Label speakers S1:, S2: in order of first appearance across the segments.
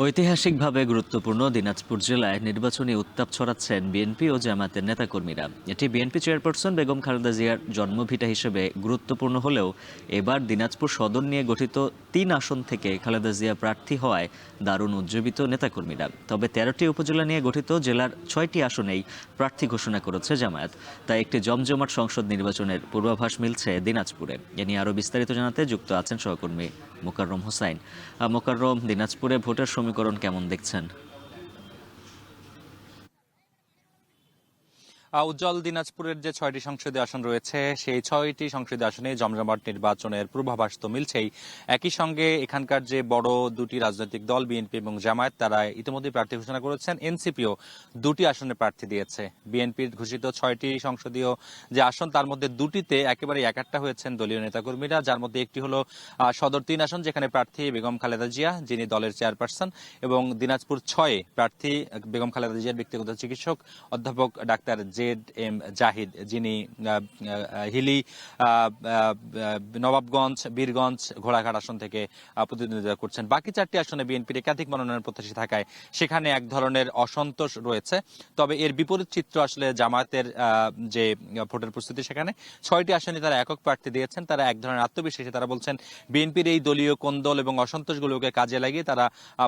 S1: ঐতিহাসিকভাবে গুরুত্বপূর্ণ দিনাজপুর জেলায় নির্বাচনী উত্তাপ ছড়াচ্ছেন বিএনপি ও জামায়াতের নেতাকর্মীরা। এটি বিএনপি চেয়ারপারসন বেগম খালেদা জিয়ার জন্মভিটা হিসেবে গুরুত্বপূর্ণ হলেও এবার দিনাজপুর সদর নিয়ে গঠিত ৩ আসন থেকে খালেদা জিয়া প্রার্থী হওয়ায় দারুণ উজ্জীবিত নেতাকর্মীরা। তবে ১৩টি উপজেলা নিয়ে গঠিত জেলার ৬টি আসনেই প্রার্থী ঘোষণা করেছে জামায়াত। তাই একটি জমজমাট সংসদ নির্বাচনের পূর্বাভাস মিলছে দিনাজপুরে। এ নিয়ে আরও বিস্তারিত জানাতে যুক্ত আছেন সহকর্মী মোকাররম হোসাইন। মোকাররম, দিনাজপুরে ভোটের সমীকরণ কেমন দেখছেন?
S2: উজ্জ্বল, দিনাজপুরের যে ৬টি সংসদীয় আসন রয়েছে সেই ৬টি সংসদীয় আসনে জমজমাট নির্বাচনের পূর্বাভাস তো মিলছেই। একই সঙ্গে এখানকার যে বড় দুটি রাজনৈতিক দল বিএনপি এবং জামায়াত তারা ইতিমধ্যে প্রার্থী ঘোষণা করেছেন। এনসিপিও দুটি আসনে প্রার্থী দিয়েছে। বিএনপির ঘোষিত ৬টি সংসদীয় যে আসন তার মধ্যে দুটিতে একেবারে একাট্টা হয়েছেন দলীয় নেতাকর্মীরা, যার মধ্যে একটি হলো সদর ৩ আসন, যেখানে প্রার্থী বেগম খালেদা জিয়া, যিনি দলের চেয়ারপারসন, এবং দিনাজপুর ৬ প্রার্থী বেগম খালেদা জিয়ার ব্যক্তিগত চিকিৎসক অধ্যাপক ডাক্তার জেড এম জাহিদ, যিনি হিলি, নবাবগঞ্জ, বীরগঞ্জ, ঘোড়াঘাট আসন থেকে প্রতিদ্বন্দ্বিতা করছেন। বাকি ৪টি আসনে বিএনপির একাধিক মনোনয়ন প্রত্যাশী থাকায় সেখানে এক ধরনের অসন্তোষ রয়েছে। তবে এর বিপরীত চিত্র আসলে জামায়াতের যে ভোটের প্রস্তুতি, সেখানে ৬টি আসনে তারা একক প্রার্থী দিয়েছেন। তারা এক ধরনের আত্মবিশ্বাসী। তারা বলছেন বিএনপির এই দলীয় কোন্দল এবং অসন্তোষগুলোকে কাজে লাগিয়ে তারা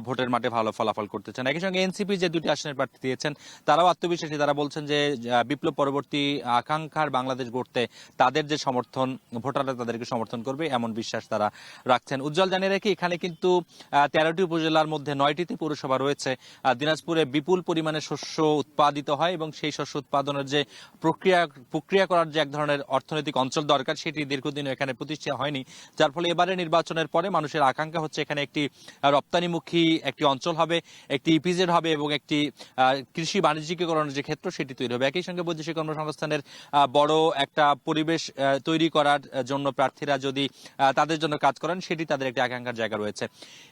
S2: ভোটের মাঠে ভালো ফলাফল করতে চান। একই সঙ্গে এনসিপি যে দুটি আসনের প্রার্থী দিয়েছেন তারাও আত্মবিশ্বাসী। তারা বলছেন যে বিপ্লব পরবর্তী আকাঙ্ক্ষার বাংলাদেশ গড়তে তাদের যে সমর্থন, ভোটাররা তাদেরকে সমর্থন করবে এমন বিশ্বাস তারা রাখছেন। উজ্জ্বল, জানিয়ে রাখি এখানে কিন্তু ১৩টি উপজেলার মধ্যে ৯টিতে পৌরসভা রয়েছে। দিনাজপুরে বিপুল পরিমাণে শস্য উৎপাদিত হয় এবং সেই শস্য উৎপাদনের যে প্রক্রিয়া করার যে এক ধরনের অর্থনৈতিক অঞ্চল দরকার, সেটি দীর্ঘদিন এখানে প্রতিষ্ঠা হয়নি। যার ফলে এবারে নির্বাচনের পরে মানুষের আকাঙ্ক্ষা হচ্ছে এখানে একটি রপ্তানিমুখী একটি অঞ্চল হবে, একটি ইপিজেড হবে এবং একটি কৃষি বাণিজ্যিকীকরণের যে ক্ষেত্র সেটি তৈরি হবে। একই সঙ্গে বৈদেশিক কর্মসংস্থানের বড় একটা পরিবেশ তৈরি করার জন্য প্রার্থীরা যদি তাদের জন্য কাজ করেন, সেটি তাদের একটি আকাঙ্ক্ষার জায়গা রয়েছে।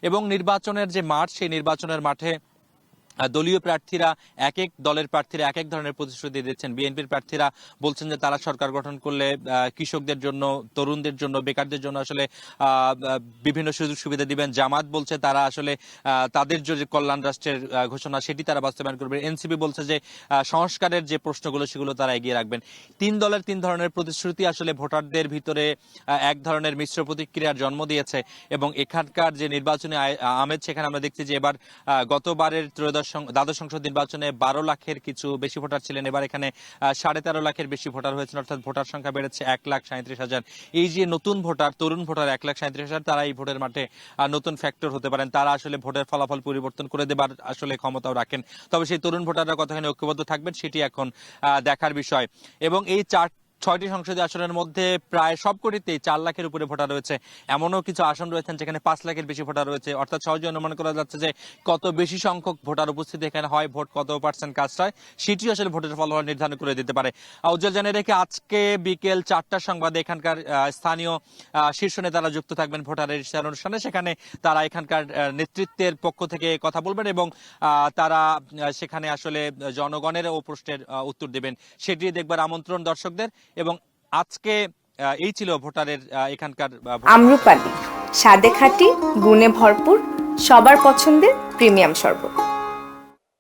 S2: এবং নির্বাচনের যে মাঠ, সেই নির্বাচনের মাঠে দলীয় প্রার্থীরা এক এক দলের প্রার্থীরা এক এক ধরনের প্রতিশ্রুতি দিচ্ছেন। বিএনপির প্রার্থীরা বলছেন যে তারা সরকার গঠন করলে কৃষকদের জন্য, তরুণদের জন্য, বেকারদের জন্য আসলে বিভিন্ন সুযোগ সুবিধা দিবেন। জামাত বলছে তারা আসলে তাদের যে কল্যাণ রাষ্ট্রের ঘোষণা সেটি তারা বাস্তবায়ন করবে। এনসিপি বলছে যে সংস্কারের যে প্রশ্নগুলো সেগুলো তারা এগিয়ে রাখবেন। তিন দলের তিন ধরনের প্রতিশ্রুতি আসলে ভোটারদের ভিতরে এক ধরনের মিশ্র প্রতিক্রিয়ার জন্ম দিয়েছে। এবং এখানকার যে নির্বাচনী আমেজ, সেখানে আমরা দেখছি যে এবার গতবারের দ্বাদশ সংসদ নির্বাচনে ১২ লাখের কিছু বেশি ভোটার ছিলেন। এবার এখানে ১৩.৫ লাখের বেশি ভোটার হয়েছেন, অর্থাৎ ভোটার সংখ্যা বেড়েছে ১,৩৭,০০০। এই যে নতুন ভোটার, তরুণ ভোটার ১,৩৭,০০০, তারা এই ভোটের মাঠে নতুন ফ্যাক্টর হতে পারেন। তারা আসলে ভোটের ফলাফল পরিবর্তন করে দেবার আসলে ক্ষমতাও রাখেন। তবে সেই তরুণ ভোটাররা কতখানি ঐক্যবদ্ধ থাকবেন সেটি এখন দেখার বিষয়। এবং এই ৬টি সংসদীয় আসনের মধ্যে প্রায় সবকটিতেই ৪ লাখের উপরে ভোটার রয়েছে। এমনও কিছু আসন রয়েছেন যেখানে ৫ লাখের বেশি ভোটার রয়েছে। অর্থাৎ সহজে অনুমান করা যাচ্ছে যে কত বেশি সংখ্যক ভোটার উপস্থিতি এখানে হয়, ভোট কত পার্সেন্ট কাস্ট হয়, সেটি আসলে ভোটের ফলাফল নির্ধারণ করে দিতে পারে। উজ্জ্বল, জানিয়ে রেখে আজকে বিকেল ৪টার সংবাদে এখানকার স্থানীয় শীর্ষ নেতারা যুক্ত থাকবেন ভোটারের রেজিস্ট্রেশন অনুষ্ঠানে। সেখানে তারা এখানকার নেতৃত্বের পক্ষ থেকে কথা বলবেন এবং তারা সেখানে আসলে জনগণের ও প্রশ্নের উত্তর দেবেন, সেটি দেখবার আমন্ত্রণ দর্শকদের। এবং আজকে এই ছিল ভোটারের এখানকার
S3: আম্রপালি, স্বাদে খাঁটি, গুণে ভরপুর, সবার পছন্দের প্রিমিয়াম শরবত।